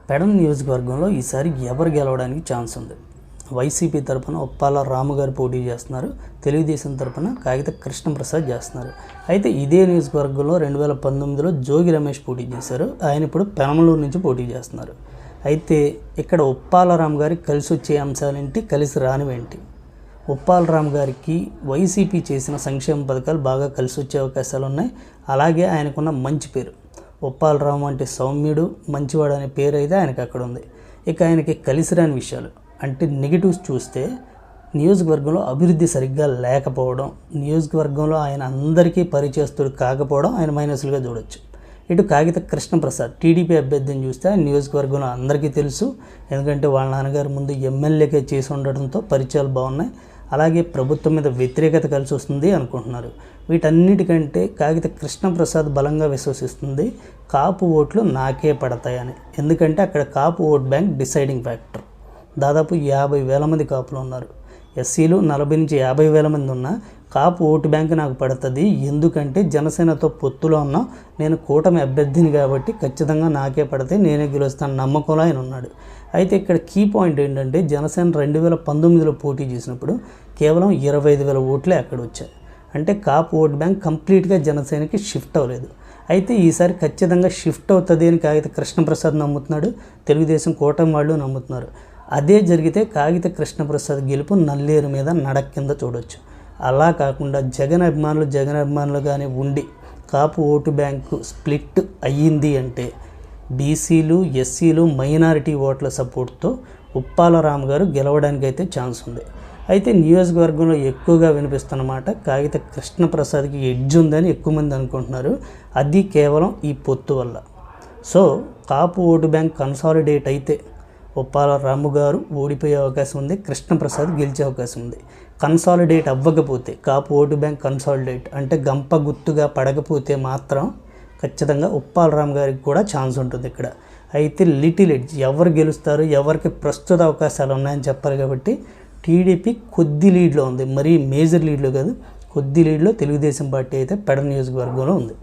పెడన నియోజకవర్గంలో ఈసారి ఎవరు గెలవడానికి ఛాన్స్ ఉంది? వైసీపీ తరపున ఉప్పాల రాము గారు పోటీ చేస్తున్నారు. తెలుగుదేశం తరపున కాగిత కృష్ణప్రసాద్ చేస్తున్నారు. అయితే ఇదే నియోజకవర్గంలో 2019లో జోగి రమేష్ పోటీ చేశారు. ఆయన ఇప్పుడు పెనమలూరు నుంచి పోటీ చేస్తున్నారు. అయితే ఇక్కడ ఉప్పాల రాము గారికి కలిసి వచ్చే అంశాలేంటి, కలిసి రానివేంటి? ఉప్పాల రాము గారికి వైసీపీ చేసిన సంక్షేమ పథకాలు బాగా కలిసి వచ్చే అవకాశాలు ఉన్నాయి. అలాగే ఆయనకున్న మంచి పేరు, ఉప్పాల రాము అంటే సౌమ్యుడు, మంచివాడు అనే పేరు అయితే ఆయనకు అక్కడ ఉంది. ఇక ఆయనకి కలిసి రాని విషయాలు అంటే నెగిటివ్స్ చూస్తే, నియోజకవర్గంలో అభివృద్ధి సరిగ్గా లేకపోవడం, నియోజకవర్గంలో ఆయన అందరికీ పరిచయస్తుడు కాకపోవడం ఆయన మైనస్లుగా చూడొచ్చు. ఇటు కాగిత కృష్ణప్రసాద్ టీడీపీ అభ్యర్థిని చూస్తే ఆయన నియోజకవర్గంలో అందరికీ తెలుసు. ఎందుకంటే వాళ్ళ నాన్నగారు ముందు ఎమ్మెల్యేగా చేసి ఉండడంతో పరిచయాలు బాగున్నాయి. అలాగే ప్రభుత్వం మీద వ్యతిరేకత కలిసి వస్తుంది అనుకుంటున్నారు. వీటన్నిటికంటే కాగిత కృష్ణప్రసాద్ బలంగా విశ్వసిస్తుంది కాపు ఓట్లు నాకే పడతాయని. ఎందుకంటే అక్కడ కాపు ఓట్ బ్యాంక్ డిసైడింగ్ ఫ్యాక్టర్. దాదాపు 50,000 మంది కాపులు ఉన్నారు. ఎస్సీలు 40 నుంచి 50,000 మంది ఉన్నా కాపు ఓటు బ్యాంక్ నాకు పడుతుంది. ఎందుకంటే జనసేనతో పొత్తులో ఉన్నాం, నేను కూటమి అభ్యర్థిని కాబట్టి ఖచ్చితంగా నాకే పడతాయి, నేనే గెలుస్తాను నమ్మకంలో ఆయన ఉన్నాడు. అయితే ఇక్కడ కీ పాయింట్ ఏంటంటే, జనసేన 2019లో పోటీ చేసినప్పుడు కేవలం 25,000 ఓట్లే అక్కడ వచ్చాయి. అంటే కాపు ఓట్ బ్యాంక్ కంప్లీట్గా జనసేనకి షిఫ్ట్ అవ్వలేదు. అయితే ఈసారి ఖచ్చితంగా షిఫ్ట్ అవుతుంది అని కాగిత కృష్ణప్రసాద్ నమ్ముతున్నాడు, తెలుగుదేశం కూటమి వాళ్ళు నమ్ముతున్నారు. అదే జరిగితే కాగిత కృష్ణప్రసాద్ గెలుపు నల్లేరు మీద నడక కింద చూడొచ్చు. అలా కాకుండా జగన్ అభిమానులుగానే ఉండి కాపు ఓటు బ్యాంకు స్ప్లిట్ అయ్యింది అంటే బీసీలు, ఎస్సీలు, మైనారిటీ ఓట్ల సపోర్ట్తో ఉప్పాల రాము గారు గెలవడానికి అయితే ఛాన్స్ ఉంది. అయితే నియోజకవర్గంలో ఎక్కువగా వినిపిస్తున్నమాట, కాగిత కృష్ణప్రసాద్కి ఎడ్జ్ ఉందని ఎక్కువ మంది అనుకుంటున్నారు. అది కేవలం ఈ పొత్తు వల్ల. సో కాపు ఓటు బ్యాంక్ కన్సాలిడేట్ అయితే ఉప్పాల రాము గారు ఓడిపోయే అవకాశం ఉంది, కృష్ణప్రసాద్ గెలిచే అవకాశం ఉంది. కన్సాలిడేట్ అవ్వకపోతే, కాపు ఓటు బ్యాంక్ కన్సాలిడేట్ అంటే గంప గుర్తుగా పడకపోతే మాత్రం ఖచ్చితంగా ఉప్పాల రాము గారికి కూడా ఛాన్స్ ఉంటుంది ఇక్కడ. అయితే లిటిల్ ఎడ్జ్, ఎవరు గెలుస్తారు, ఎవరికి ప్రస్తుత అవకాశాలు ఉన్నాయని చెప్పాలి. కాబట్టి టీడీపీ కొద్ది లీడ్లో ఉంది, మరీ మేజర్ లీడ్లో కాదు, కొద్ది లీడ్లో తెలుగుదేశం పార్టీ అయితే పెడన నియోజకవర్గంలో ఉంది.